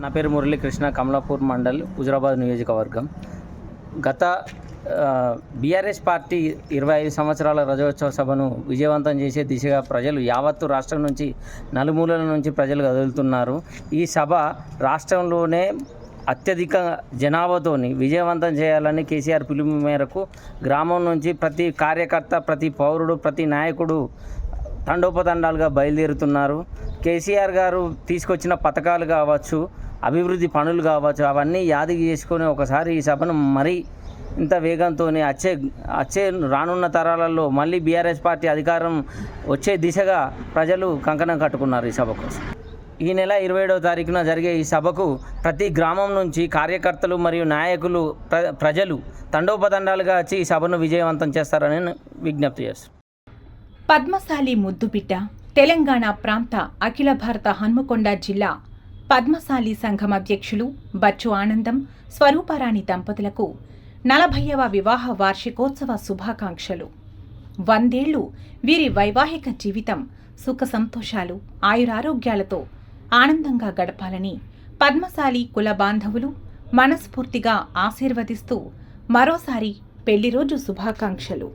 నా పేరు మురళీకృష్ణ, కమలాపూర్ మండల్, హుజురాబాద్ నియోజకవర్గం. గత బీఆర్ఎస్ పార్టీ 25 సంవత్సరాల రజోత్సవ సభను విజయవంతం చేసే దిశగా ప్రజలు యావత్తు రాష్ట్రం నుంచి నలుమూలల నుంచి ప్రజలు కదులుతున్నారు. ఈ సభ రాష్ట్రంలోనే అత్యధిక జనాభాతోని విజయవంతం చేయాలని కేసీఆర్ పిలుపు మేరకు గ్రామం నుంచి ప్రతి కార్యకర్త, ప్రతి పౌరుడు, ప్రతి నాయకుడు తండోపతండాలుగా బయలుదేరుతున్నారు. కేసీఆర్ గారు తీసుకొచ్చిన పథకాలు కావచ్చు, అభివృద్ధి పనులు కావచ్చు, అవన్నీ యాదికి చేసుకొని ఒకసారి ఈ సభను మరీ ఇంత వేగంతో వచ్చే రానున్న తరాలలో మళ్ళీ బీఆర్ఎస్ పార్టీ అధికారం వచ్చే దిశగా ప్రజలు కంకణం కట్టుకున్నారు ఈ సభ కోసం. ఈ నెల 27వ తారీఖున జరిగే ఈ సభకు ప్రతి గ్రామం నుంచి కార్యకర్తలు మరియు నాయకులు, ప్రజలు తండోపతండాలుగా వచ్చి ఈ సభను విజయవంతం చేస్తారని విజ్ఞప్తి చేస్తారు. పద్మశాలి ముద్దుబిడ్డ తెలంగాణ ప్రాంత అఖిల భారత హన్మకొండ జిల్లా పద్మశాలి సంఘం అధ్యక్షులు బచ్చు ఆనందం, స్వరూపరాణి దంపతులకు 40వ వివాహ వార్షికోత్సవ శుభాకాంక్షలు. 100 ఏళ్లు వీరి వైవాహిక జీవితం సుఖ సంతోషాలు, ఆయురారోగ్యాలతో ఆనందంగా గడపాలని పద్మశాలి కుల బాంధవులు మనస్ఫూర్తిగా ఆశీర్వదిస్తూ మరోసారి పెళ్లి రోజు శుభాకాంక్షలు.